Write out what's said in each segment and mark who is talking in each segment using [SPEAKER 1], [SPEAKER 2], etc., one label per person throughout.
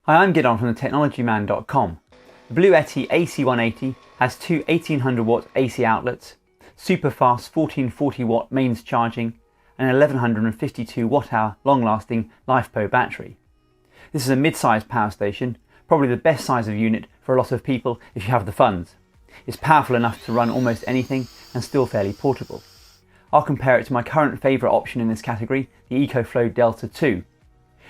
[SPEAKER 1] Hi, I'm Gidon from thetechnologyman.com. The Bluetti AC180 has two 1800 watt AC outlets, super fast 1440 watt mains charging and an 1152 watt hour long lasting LiFePO battery. This is a mid-sized power station, probably the best size of unit for a lot of people if you have the funds. It's powerful enough to run almost anything and still fairly portable. I'll compare it to my current favourite option in this category, the EcoFlow Delta 2.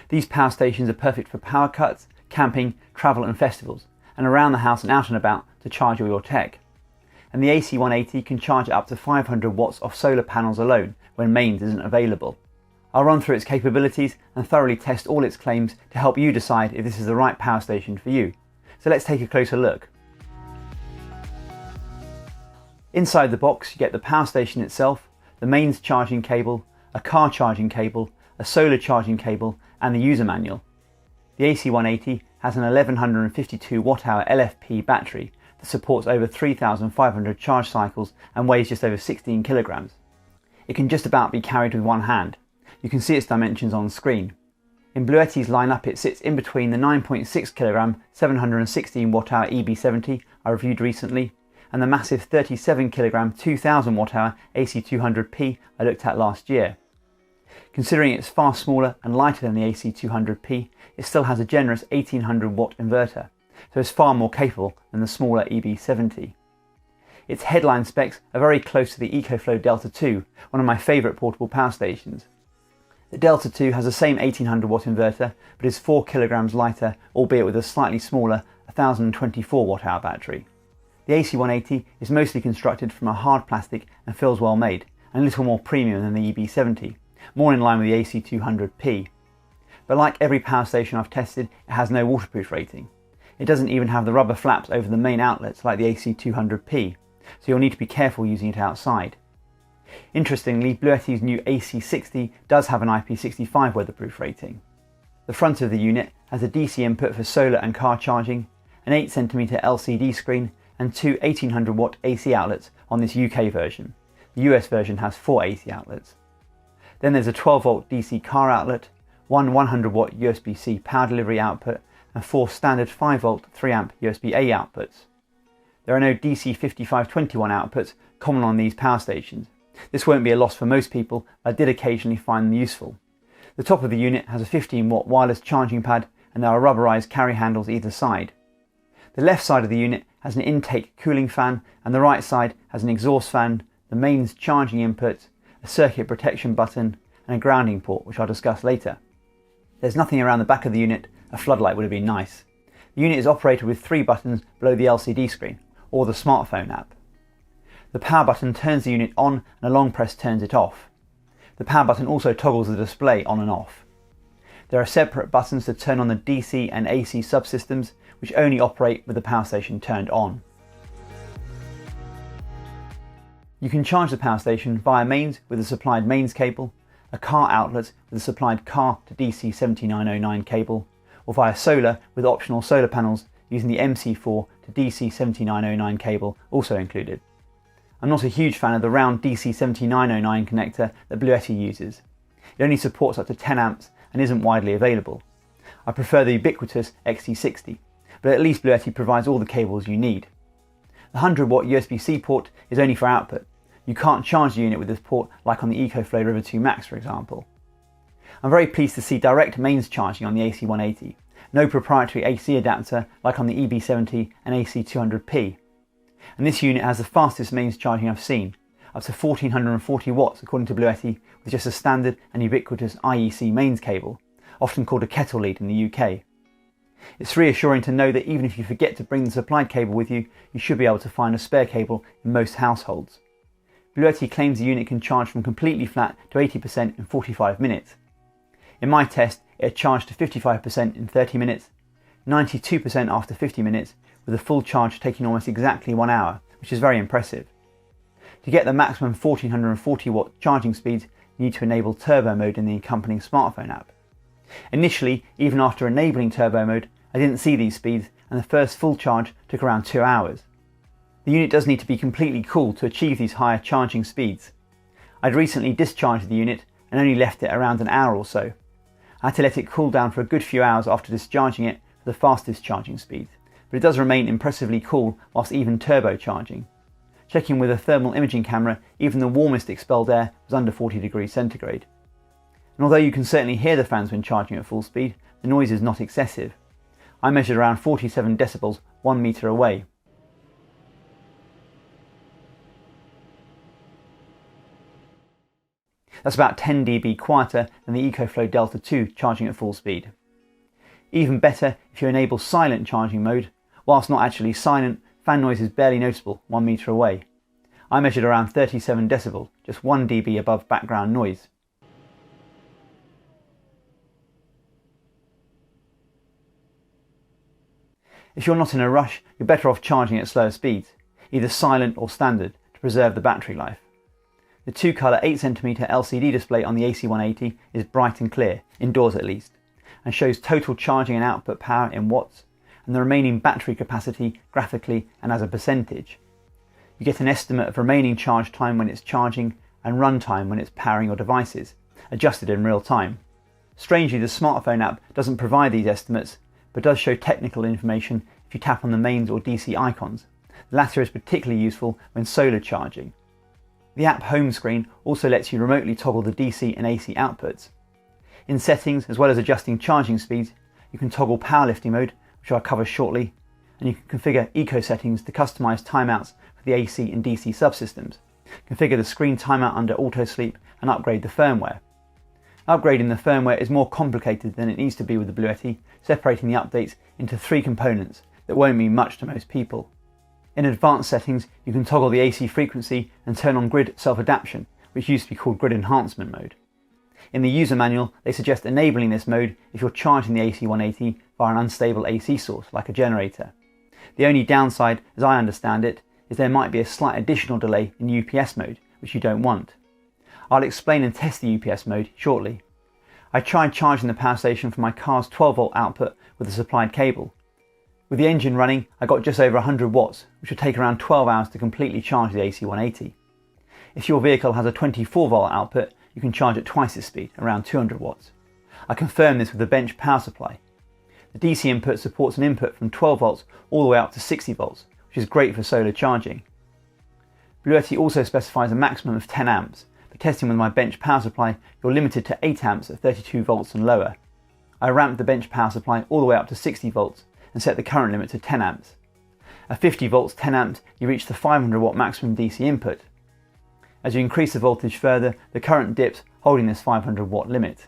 [SPEAKER 1] These power stations are perfect for power cuts, camping, travel and festivals, and around the house and out and about to charge all your tech. And the AC180 can charge up to 500 watts off solar panels alone when mains isn't available. I'll run through its capabilities and thoroughly test all its claims to help you decide if this is the right power station for you. So let's take a closer look. Inside the box you get the power station itself, the mains charging cable, a car charging cable, a solar charging cable and the user manual. The AC180 has an 1152 watt hour LFP battery that supports over 3,500 charge cycles and weighs just over 16 kilograms. It can just about be carried with one hand. You can see its dimensions on screen. In Bluetti's lineup it sits in between the 9.6 kilogram 716 watt hour EB70 I reviewed recently and the massive 37 kilogram 2000 watt hour AC200P I looked at last year. Considering it's far smaller and lighter than the AC200P, it still has a generous 1800 watt inverter, so it's far more capable than the smaller EB70. Its headline specs are very close to the EcoFlow Delta 2, one of my favourite portable power stations. The Delta 2 has the same 1800 watt inverter, but is 4 kilograms lighter, albeit with a slightly smaller 1024 watt hour battery. The AC180 is mostly constructed from a hard plastic and feels well made, and a little more premium than the EB70. More in line with the AC200P. But like every power station I've tested, it has no waterproof rating. It doesn't even have the rubber flaps over the main outlets like the AC200P, so you'll need to be careful using it outside. Interestingly, Bluetti's new AC60 does have an IP65 weatherproof rating. The front of the unit has a DC input for solar and car charging, an 8cm LCD screen and two 1800 watt AC outlets on this UK version. The US version has 4 AC outlets. Then there's a 12 volt DC car outlet, one 100 watt USB-C power delivery output and 4 standard 5 volt 3 amp USB-A outputs. There are no DC 5521 outputs common on these power stations. This won't be a loss for most people, but I did occasionally find them useful. The top of the unit has a 15 watt wireless charging pad and there are rubberized carry handles either side. The left side of the unit has an intake cooling fan and the right side has an exhaust fan, the mains charging input, a circuit protection button and a grounding port, which I'll discuss later. There's nothing around the back of the unit. A floodlight would have been nice. The unit is operated with 3 buttons below the LCD screen, or the smartphone app. The power button turns the unit on and a long press turns it off. The power button also toggles the display on and off. There are separate buttons to turn on the DC and AC subsystems, which only operate with the power station turned on. You can charge the power station via mains with a supplied mains cable, a car outlet with a supplied car to DC 7909 cable, or via solar with optional solar panels using the MC4 to DC 7909 cable also included. I'm not a huge fan of the round DC 7909 connector that Bluetti uses. It only supports up to 10 amps and isn't widely available. I prefer the ubiquitous XT60, but at least Bluetti provides all the cables you need. The 100 watt USB-C port is only for output. You can't charge the unit with this port like on the EcoFlow River 2 Max for example. I'm very pleased to see direct mains charging on the AC180, no proprietary AC adapter like on the EB70 and AC200P. And this unit has the fastest mains charging I've seen, up to 1440 watts according to Bluetti with just a standard and ubiquitous IEC mains cable, often called a kettle lead in the UK. It's reassuring to know that even if you forget to bring the supplied cable with you, you should be able to find a spare cable in most households. Bluetti claims the unit can charge from completely flat to 80% in 45 minutes. In my test, it had charged to 55% in 30 minutes, 92% after 50 minutes, with a full charge taking almost exactly 1 hour, which is very impressive. To get the maximum 1440 watt charging speeds, you need to enable turbo mode in the accompanying smartphone app. Initially, even after enabling turbo mode, I didn't see these speeds and the first full charge took around 2 hours. The unit does need to be completely cool to achieve these higher charging speeds. I'd recently discharged the unit and only left it around an hour or so. I had to let it cool down for a good few hours after discharging it for the fastest charging speeds, but it does remain impressively cool whilst even turbocharging. Checking with a thermal imaging camera, even the warmest expelled air was under 40 degrees centigrade. And although you can certainly hear the fans when charging at full speed, the noise is not excessive. I measured around 47 decibels 1 metre away. That's about 10 dB quieter than the EcoFlow Delta 2 charging at full speed. Even better if you enable silent charging mode. Whilst not actually silent, fan noise is barely noticeable 1 metre away. I measured around 37 decibels, just 1 dB above background noise. If you're not in a rush, you're better off charging at slower speeds, either silent or standard, to preserve the battery life. The two-colour 8cm LCD display on the AC180 is bright and clear, indoors at least, and shows total charging and output power in watts, and the remaining battery capacity graphically and as a percentage. You get an estimate of remaining charge time when it's charging and run time when it's powering your devices, adjusted in real time. Strangely, the smartphone app doesn't provide these estimates, but does show technical information if you tap on the mains or DC icons. The latter is particularly useful when solar charging. The app home screen also lets you remotely toggle the DC and AC outputs. In settings, as well as adjusting charging speeds, you can toggle powerlifting mode, which I'll cover shortly, and you can configure eco settings to customize timeouts for the AC and DC subsystems, configure the screen timeout under auto sleep, and upgrade the firmware. Upgrading the firmware is more complicated than it needs to be with the Bluetti, separating the updates into 3 components that won't mean much to most people. In advanced settings, you can toggle the AC frequency and turn on grid self-adaptation, which used to be called grid enhancement mode. In the user manual, they suggest enabling this mode if you're charging the AC180 via an unstable AC source, like a generator. The only downside, as I understand it, is there might be a slight additional delay in UPS mode, which you don't want. I'll explain and test the UPS mode shortly. I tried charging the power station from my car's 12-volt output with a supplied cable. With the engine running, I got just over 100 watts, which would take around 12 hours to completely charge the AC180. If your vehicle has a 24-volt output, you can charge at twice this speed, around 200 watts. I confirmed this with the bench power supply. The DC input supports an input from 12 volts all the way up to 60 volts, which is great for solar charging. Bluetti also specifies a maximum of 10 amps, but testing with my bench power supply, you're limited to 8 amps at 32 volts and lower. I ramped the bench power supply all the way up to 60 volts and set the current limit to 10 amps. At 50 volts 10 amps, you reach the 500 watt maximum DC input. As you increase the voltage further, the current dips, holding this 500 watt limit.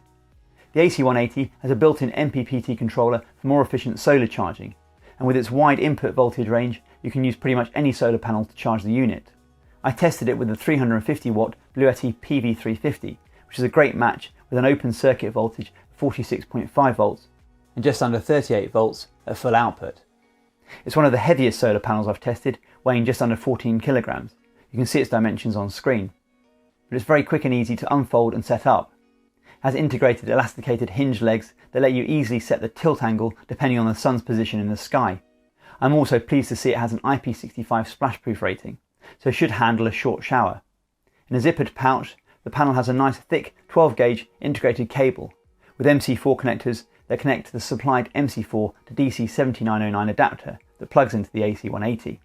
[SPEAKER 1] The AC180 has a built-in MPPT controller for more efficient solar charging, and with its wide input voltage range, you can use pretty much any solar panel to charge the unit. I tested it with the 350 watt Bluetti PV350, which is a great match with an open circuit voltage of 46.5 volts and just under 38 volts at full output. It's one of the heaviest solar panels I've tested, weighing just under 14 kilograms. You can see its dimensions on screen. But it's very quick and easy to unfold and set up. It has integrated elasticated hinge legs that let you easily set the tilt angle depending on the sun's position in the sky. I'm also pleased to see it has an IP65 splashproof rating, so it should handle a short shower. In a zippered pouch, the panel has a nice thick 12 gauge integrated cable with MC4 connectors that connect to the supplied MC4 to DC7909 adapter that plugs into the AC180.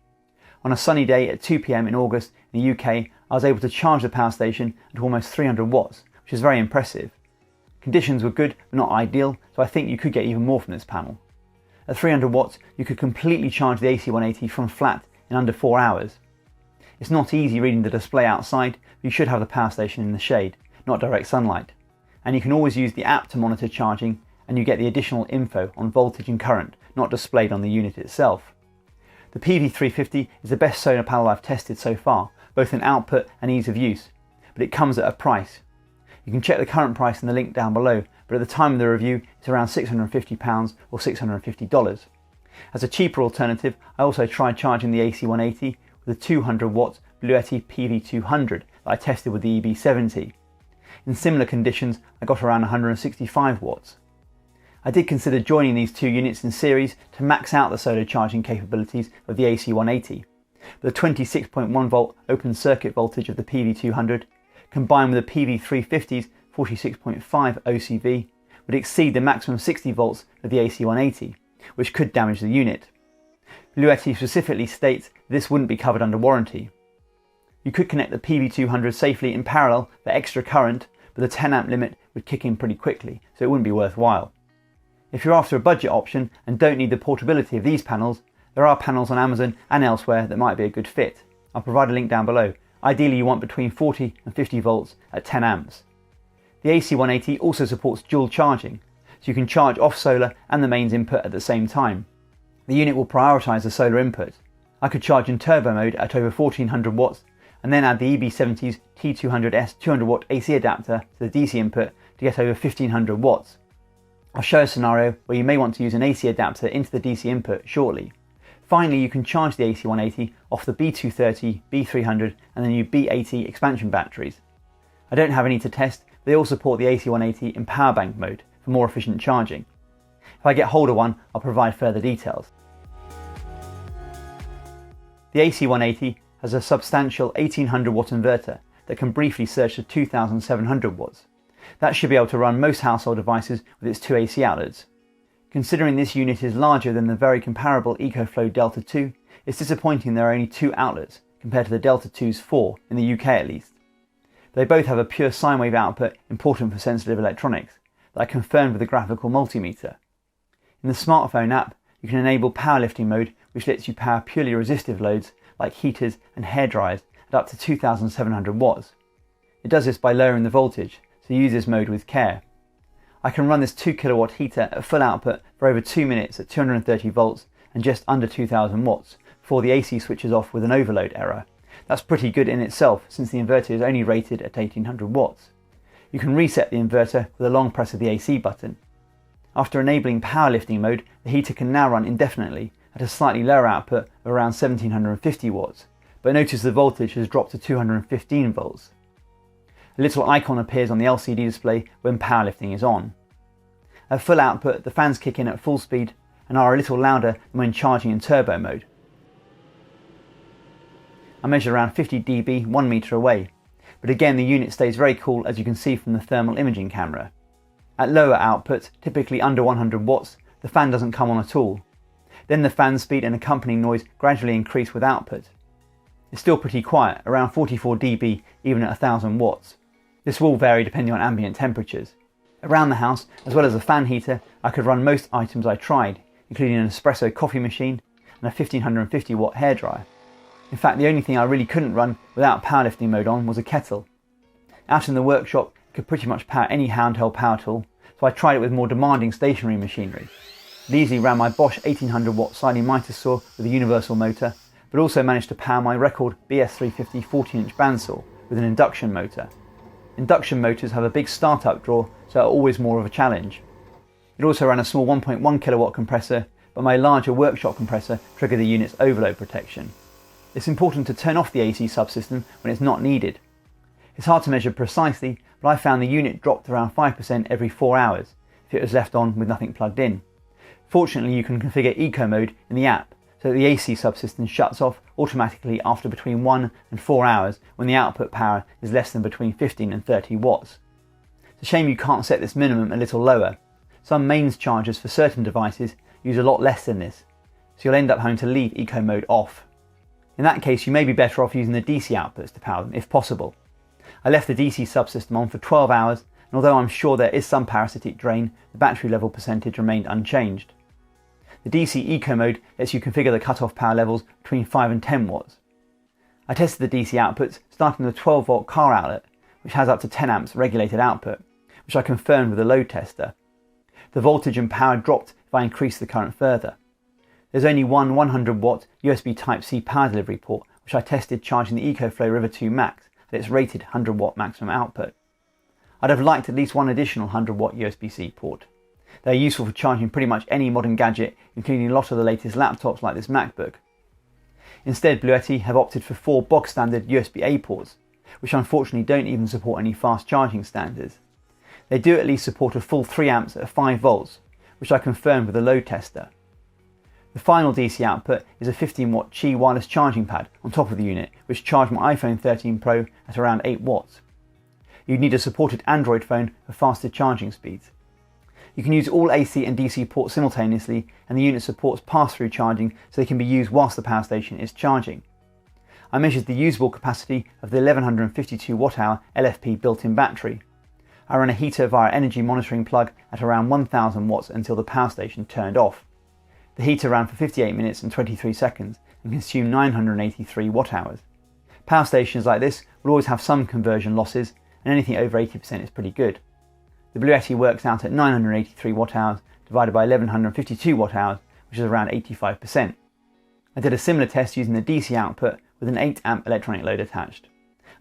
[SPEAKER 1] On a sunny day at 2 PM in August in the UK, I was able to charge the power station at almost 300 watts, which is very impressive. Conditions were good but not ideal, so I think you could get even more from this panel. At 300 watts, you could completely charge the AC180 from flat in under 4 hours. It's not easy reading the display outside, but you should have the power station in the shade, not direct sunlight. And you can always use the app to monitor charging, and you get the additional info on voltage and current, not displayed on the unit itself. The PV350 is the best solar panel I've tested so far, both in output and ease of use, but it comes at a price. You can check the current price in the link down below, but at the time of the review it's around £650 or $650. As a cheaper alternative, I also tried charging the AC180 with a 200 watt Bluetti PV200 that I tested with the EB70. In similar conditions, I got around 165 watts. I did consider joining these two units in series to max out the solar charging capabilities of the AC180, but the 26.1 volt open circuit voltage of the PV200, combined with the PV350's 46.5 OCV, would exceed the maximum 60 volts of the AC180, which could damage the unit. Bluetti specifically states this wouldn't be covered under warranty. You could connect the PV200 safely in parallel for extra current, but the 10 amp limit would kick in pretty quickly, so it wouldn't be worthwhile. If you're after a budget option and don't need the portability of these panels, there are panels on Amazon and elsewhere that might be a good fit. I'll provide a link down below. Ideally you want between 40 and 50 volts at 10 amps. The AC180 also supports dual charging, so you can charge off solar and the mains input at the same time. The unit will prioritise the solar input. I could charge in turbo mode at over 1400 watts and then add the EB70's T200S 200 watt AC adapter to the DC input to get over 1500 watts. I'll show a scenario where you may want to use an AC adapter into the DC input shortly. Finally, you can charge the AC180 off the B230, B300 and the new B80 expansion batteries. I don't have any to test, but they all support the AC180 in power bank mode for more efficient charging. If I get hold of one, I'll provide further details. The AC180 has a substantial 1800 watt inverter that can briefly surge to 2700 watts. That should be able to run most household devices with its two AC outlets. Considering this unit is larger than the very comparable EcoFlow Delta 2, it's disappointing there are only 2 outlets compared to the Delta 2's 4, in the UK at least. They both have a pure sine wave output important for sensitive electronics that I confirmed with the graphical multimeter. In the smartphone app, you can enable powerlifting mode, which lets you power purely resistive loads like heaters and hair dryers at up to 2700 watts. It does this by lowering the voltage, so use this mode with care. I can run this 2 kilowatt heater at full output for over 2 minutes at 230 volts and just under 2000 watts before the AC switches off with an overload error. That's pretty good in itself since the inverter is only rated at 1800 watts. You can reset the inverter with a long press of the AC button. After enabling powerlifting mode, the heater can now run indefinitely at a slightly lower output of around 1750 watts, but notice the voltage has dropped to 215 volts. A little icon appears on the LCD display when powerlifting is on. At full output, the fans kick in at full speed and are a little louder than when charging in turbo mode. I measure around 50 dB 1 meter away, but again the unit stays very cool as you can see from the thermal imaging camera. At lower output, typically under 100 watts, the fan doesn't come on at all. Then the fan speed and accompanying noise gradually increase with output. It's still pretty quiet, around 44 dB even at 1000 watts. This will vary depending on ambient temperatures. Around the house, as well as a fan heater, I could run most items I tried, including an espresso coffee machine and a 1550 watt hairdryer. In fact, the only thing I really couldn't run without powerlifting mode on was a kettle. Out in the workshop, I could pretty much power any handheld power tool, so I tried it with more demanding stationary machinery. It easily ran my Bosch 1800 watt sliding miter saw with a universal motor, but also managed to power my record BS350 14-inch bandsaw with an induction motor. Induction motors have a big startup draw, so are always more of a challenge. It also ran a small 1.1 kilowatt compressor, but my larger workshop compressor triggered the unit's overload protection. It's important to turn off the AC subsystem when it's not needed. It's hard to measure precisely, but I found the unit dropped around 5% every 4 hours if it was left on with nothing plugged in. Fortunately, you can configure Eco mode in the app so that the AC subsystem shuts off automatically after between 1 and 4 hours when the output power is less than between 15 and 30 watts. It's a shame you can't set this minimum a little lower. Some mains chargers for certain devices use a lot less than this, so you'll end up having to leave Eco mode off. In that case, you may be better off using the DC outputs to power them if possible. I left the DC subsystem on for 12 hours, and although I'm sure there is some parasitic drain, the battery level percentage remained unchanged. The DC Eco mode lets you configure the cutoff power levels between 5 and 10 watts. I tested the DC outputs starting with a 12 volt car outlet, which has up to 10 amps regulated output, which I confirmed with a load tester. The voltage and power dropped if I increased the current further. There's only one 100 watt USB Type-C power delivery port, which I tested charging the EcoFlow River 2 Max at its rated 100 watt maximum output. I'd have liked at least one additional 100 watt USB-C port. They're useful for charging pretty much any modern gadget, including a lot of the latest laptops like this MacBook. Instead, Bluetti have opted for 4 bog standard USB-A ports, which unfortunately don't even support any fast charging standards. They do at least support a full 3 amps at 5 volts, which I confirmed with a load tester. The final DC output is a 15 watt Qi wireless charging pad on top of the unit, which charged my iPhone 13 Pro at around 8 watts. You'd need a supported Android phone for faster charging speeds. You can use all AC and DC ports simultaneously, and the unit supports pass-through charging so they can be used whilst the power station is charging. I measured the usable capacity of the 1152 Wh LFP built-in battery. I ran a heater via energy monitoring plug at around 1000 watts until the power station turned off. The heater ran for 58 minutes and 23 seconds and consumed 983 Wh. Power stations like this will always have some conversion losses, and anything over 80% is pretty good. The Bluetti works out at 983 Wh divided by 1152 Wh, which is around 85%. I did a similar test using the DC output with an 8 amp electronic load attached.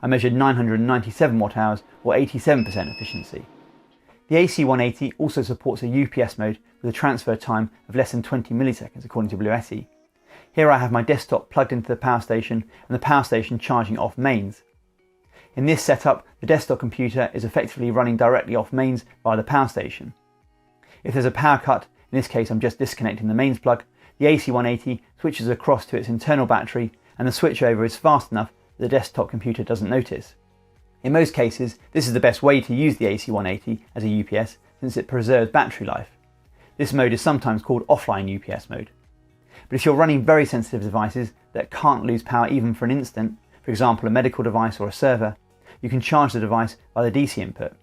[SPEAKER 1] I measured 997 Wh or 87% efficiency. The AC180 also supports a UPS mode with a transfer time of less than 20 milliseconds according to Bluetti. Here I have my desktop plugged into the power station and the power station charging off mains. In this setup, the desktop computer is effectively running directly off mains via the power station. If there's a power cut, in this case I'm just disconnecting the mains plug, the AC180 switches across to its internal battery and the switchover is fast enough that the desktop computer doesn't notice. In most cases, this is the best way to use the AC180 as a UPS since it preserves battery life. This mode is sometimes called offline UPS mode. But if you're running very sensitive devices that can't lose power even for an instant, for example a medical device or a server, you can charge the device by the DC input.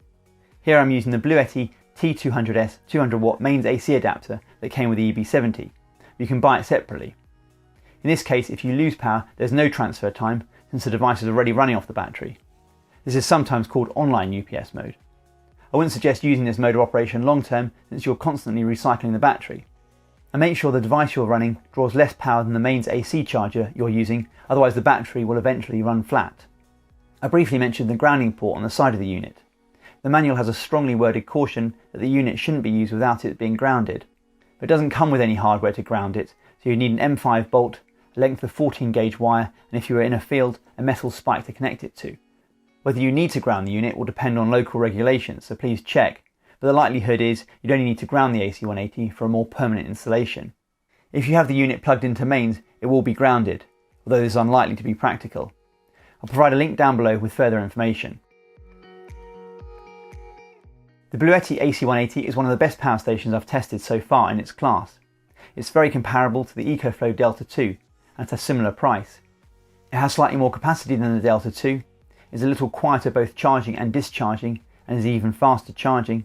[SPEAKER 1] Here I'm using the Bluetti T200S 200 watt mains AC adapter that came with the EB70. You can buy it separately. In this case, if you lose power, there's no transfer time since the device is already running off the battery. This is sometimes called online UPS mode. I wouldn't suggest using this mode of operation long term since you're constantly recycling the battery. And make sure the device you're running draws less power than the mains AC charger you're using, otherwise the battery will eventually run flat. I briefly mentioned the grounding port on the side of the unit. The manual has a strongly worded caution that the unit shouldn't be used without it being grounded. But it doesn't come with any hardware to ground it, so you need an M5 bolt, a length of 14 gauge wire, and if you are in a field, a metal spike to connect it to. Whether you need to ground the unit will depend on local regulations, so please check, but the likelihood is you'd only need to ground the AC180 for a more permanent installation. If you have the unit plugged into mains, it will be grounded, although this is unlikely to be practical. I'll provide a link down below with further information. The Bluetti AC180 is one of the best power stations I've tested so far in its class. It's very comparable to the EcoFlow Delta 2 and at a similar price. It has slightly more capacity than the Delta 2, is a little quieter both charging and discharging and is even faster charging,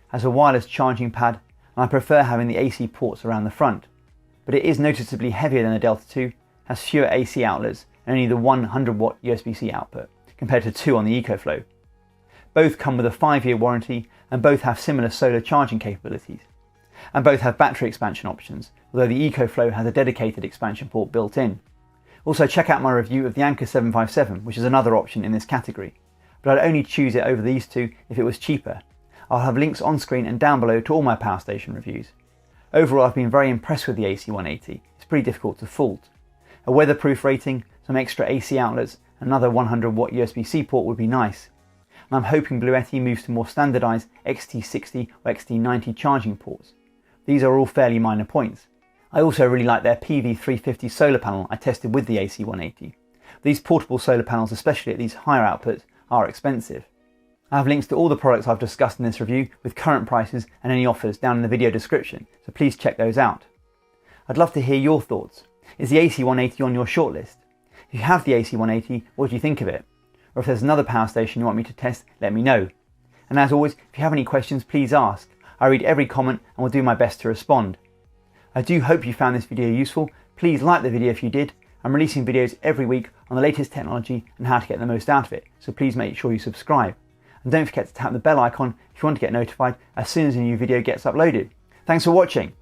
[SPEAKER 1] has a wireless charging pad, and I prefer having the AC ports around the front. But it is noticeably heavier than the Delta 2, has fewer AC outlets and only the 100 watt USB-C output, compared to 2 on the EcoFlow. Both come with a 5-year warranty and both have similar solar charging capabilities. And both have battery expansion options, although the EcoFlow has a dedicated expansion port built in. Also check out my review of the Anker 757, which is another option in this category, but I'd only choose it over these two if it was cheaper. I'll have links on screen and down below to all my power station reviews. Overall I've been very impressed with the AC180, it's pretty difficult to fault. A weatherproof rating, some extra AC outlets, and another 100 watt USB-C port would be nice. And I'm hoping Bluetti moves to more standardised XT60 or XT90 charging ports. These are all fairly minor points. I also really like their PV350 solar panel I tested with the AC180. These portable solar panels, especially at these higher outputs, are expensive. I have links to all the products I've discussed in this review with current prices and any offers down in the video description, so please check those out. I'd love to hear your thoughts. Is the AC180 on your shortlist? If you have the AC180, what do you think of it? Or if there's another power station you want me to test, let me know. And as always, if you have any questions, please ask. I read every comment and will do my best to respond. I do hope you found this video useful. Please like the video if you did. I'm releasing videos every week on the latest technology and how to get the most out of it, so please make sure you subscribe. And don't forget to tap the bell icon if you want to get notified as soon as a new video gets uploaded. Thanks for watching.